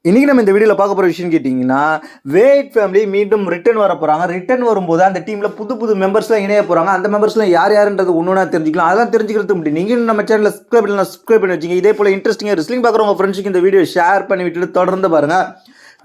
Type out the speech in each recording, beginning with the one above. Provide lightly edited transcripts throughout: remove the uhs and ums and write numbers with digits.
இன்னைக்கு நம்ம இந்த வீடியோவில் பார்க்க போகிற விஷயம் கேட்டிங்கன்னா, வேட் ஃபேமிலி மீண்டும் ரிட்டர்ன் வர போகிறாங்க. ரிட்டர்ன் வரும்போது அந்த டீமில் புது புது மெம்பர்ஸ்லாம் இணைய போகிறாங்க. அந்த மெம்பர்ஸ்லாம் யார் யாருன்றது ஒன்று தெரிஞ்சுக்கலாம். அதெல்லாம் தெரிஞ்சுக்கிறதுக்கு முடியும். நீங்கள் நம்ம சேனலில் சப்ஸ்கிரைப் பண்ணி வச்சிங்க. இதே போல் இன்ட்ரெஸ்டிங்காக ரெஸ்லிங் பார்க்குற உங்கள் ஃப்ரெண்ட்ஸுக்கு இந்த வீடியோ ஷேர் பண்ணி விட்டுட்டு தொடர்ந்து பாருங்கள்.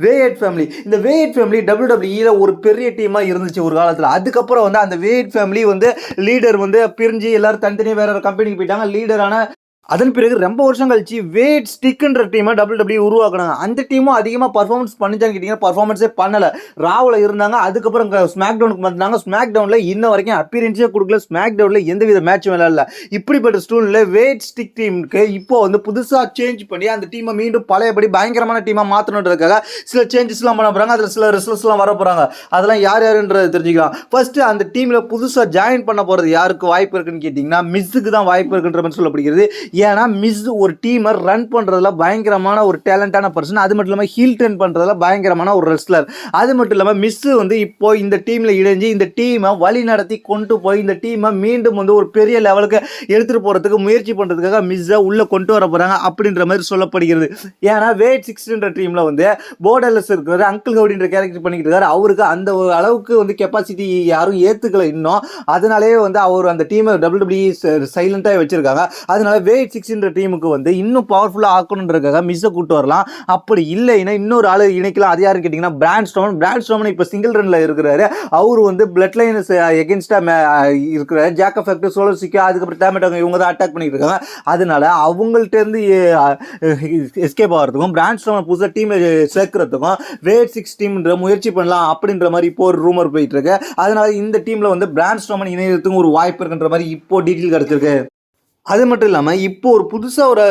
வேட் ஃபேமிலி இந்த வேட் ஃபேமிலி WWE ஒரு பெரிய டீமாக இருந்துச்சு ஒரு காலத்தில். அதுக்கப்புறம் வந்து அந்த வேட் ஃபேமிலி வந்து லீடர் வந்து பிரிஞ்சு எல்லாரும் தனித்தனியாக வேற ஒரு கம்பெனிக்கு போயிட்டாங்க. லீடரான அதன் பிறகு ரொம்ப வருஷம் கழிச்சு வேட் ஸ்டிக்ன்ற டீமை WWE உருவாக்குனாங்க. அந்த டீமும் அதிகமாக பர்ஃபார்மன்ஸ் பண்ணிச்சான்னு கேட்டிங்கன்னா பர்ஃபார்மன்ஸே பண்ணலை. ராவில் இருந்தாங்க. அதுக்கப்புறம் ஸ்மாக் டவுனுக்கு வந்தாங்க. ஸ்மாக் டவுனில் இன்ன வரைக்கும் அப்பியரன்ஸே கொடுக்கல. ஸ்மாக் டவுனில் எந்தவித மேட்சும் விளையாடல. இப்படிப்பட்ட ஸ்டூலில் வேட் ஸ்டிக் டீமுக்கு இப்போ வந்து புதுசாக சேஞ்ச் பண்ணி அந்த டீமை மீண்டும் பழையபடி பயங்கரமான டீமாக மாற்றணுன்றதுக்காக சில சேஞ்சஸ்லாம் பண்ண போகிறாங்க. அதில் சில ரிசல்ட்ஸ்லாம் வர போகிறாங்க. அதெல்லாம் யார் யாருன்றது தெரிஞ்சுக்கலாம். ஃபர்ஸ்ட்டு அந்த டீமில் புதுசாக ஜாயின் பண்ண போகிறது யாருக்கு வாய்ப்பு இருக்குன்னு கேட்டிங்கன்னா மிஸ்ஸுக்கு தான் வாய்ப்பு இருக்குன்ற மாதிரி சொல்லப்படுகிறது. ஏன்னா மிஸ் ஒரு டீமை ரன் பண்ணுறதுல பயங்கரமான ஒரு டேலண்டான பர்சன். அது மட்டும் இல்லாமல் ஹீல் டர்ன் பண்ணுறதுல பயங்கரமான ஒரு ரெஸ்லர். அது மட்டும் இல்லாமல் மிஸ் வந்து இப்போ இந்த டீமில் இணைஞ்சு இந்த டீமை வழி நடத்தி கொண்டு போய் இந்த டீமை மீண்டும் வந்து ஒரு பெரிய லெவலுக்கு எடுத்துகிட்டு போகிறதுக்கு முயற்சி பண்ணுறதுக்காக மிஸ்ஸை உள்ளே கொண்டு வர போகிறாங்க அப்படின்ற மாதிரி சொல்லப்படுகிறது. ஏன்னா வேட் 6ன்ற டீமில் வந்து போர்டர்லெஸ் இருக்கிறாரு, அங்கிள் ஹவுடின்ற கேரக்டர் பண்ணிக்கிட்டு இருக்காரு. அவருக்கு அந்த அளவுக்கு வந்து கெப்பாசிட்டி யாரும் ஏற்றுக்கல இன்னும். அதனாலேயே வந்து அவர் அந்த டீமை WWE சைலண்டாக வச்சிருக்காங்க. அதனால வேட் 6 டீமுக்கு வந்து இன்னும் பவர்ஃபுல்லாக ஆக்கணுன்றதுக்காக மிஸ்ஸை கூட்டு வரலாம். அப்படி இல்லைன்னா இன்னொரு ஆள் இணைக்கலாம். அது யாருன்னு கேட்டிங்கன்னா பிராண்ட் ஸ்ட்ரோமன் இப்போ சிங்கிள் ரன்ல இருக்கிறாரு. அவர் வந்து பிளட் லைன்ஸ் எகென்ஸ்டாக இருக்கிறாரு. ஜாக் எஃபெக்ட், சோலர் சிக்கா, அதுக்கப்புறம் டேமேட்டாங்க இவங்க தான் அட்டாக் பண்ணிட்டு இருக்காங்க. அதனால அவங்கள்ட்ட இருந்து எஸ்கேப் ஆகிறதுக்கும் பிராண்ட் ஸ்ட்ரோமன் புதுசாக டீமில் சேர்க்கறதுக்கும் வேட் 6 டீம்ன்ற முயற்சி பண்ணலாம் அப்படின்ற மாதிரி இப்போ ஒரு ரூமர் போயிட்டு இருக்கு. அதனால இந்த டீமில் வந்து பிராண்ட் ஸ்ட்ரோமன் இணையறதுக்கும் ஒரு வாய்ப்பு இருக்குன்ற மாதிரி இப்போ டீட்டெயில் கிடைச்சிருக்கு. அது மட்டும் இல்லாமல் இப்போ ஒரு புதுசாக ஒரு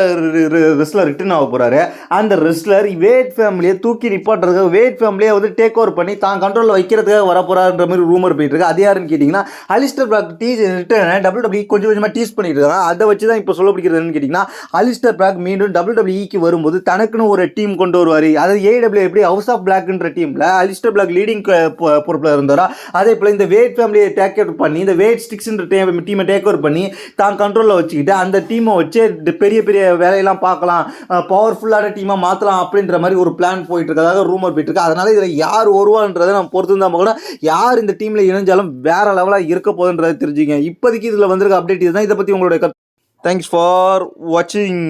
ரெஸ்லர் ரிட்டர்ன் ஆக போகிறாரு. அந்த ரெஸ்லர் வேட் ஃபேமிலியை தூக்கி நிப்பாட்டுறதுக்காக வேட் ஃபேமிலியை வந்து டேக் ஓவர் பண்ணி தான் கண்ட்ரோலில் வைக்கிறதுக்காக வர போகிறாருன்ற மாதிரி ரூமர் போயிட்டு இருக்கு. அது யாருன்னு கேட்டிங்கன்னா அலிஸ்டர் பிளாக் ரிட்டர்ன் WWE கொஞ்சம் கொஞ்சமாக டீஸ் பண்ணிட்டு இருக்காங்க. அதை வச்சு தான் இப்போ சொல்லப்படுகிறதுன்னு கேட்டிங்கன்னா அலிஸ்டர் பிளாக் மீண்டும் WWEக்கு வரும்போது தனக்குன்னு ஒரு டீம் கொண்டு வருவார். அதாவது AEW எப்படி ஹவுஸ் ஆஃப் பிளாக்ன்ற டீமில் அலிஸ்டர் பிளாக் லீடிங் பொறுப்பில் இருந்தாரா, அதே போல் இந்த வேட் ஃபேமிலியை டேக் ஓவர் பண்ணி இந்த வேட் ஸ்டிக்ஸ்ன்ற டீமை டேக் ஓவர் பண்ணி தான் கண்ட்ரோலில் வச்சு அந்த டீமை வச்சு பெரிய பெரிய வேலையெல்லாம் பார்க்கலாம், பவர்ஃபுல்லான டீமாக மாற்றலாம் அப்படின்ற மாதிரி ஒரு பிளான் போயிட்டு இருக்கதாக ரூமர் போயிட்டு இருக்கு. அதனால இதில் யார் வருவான்றதை நம்ம பொறுத்து தான் பார்க்கணும். யார் இந்த டீமில் இணைஞ்சாலும் வேற லெவலாக இருக்க போகுதுன்றதை தெரிஞ்சுங்க. இப்போதைக்கு இதில் வந்திருக்க அப்டேட் இதுதான். இதை பற்றி உங்களுடைய தேங்க்ஸ் ஃபார் வாட்சிங்.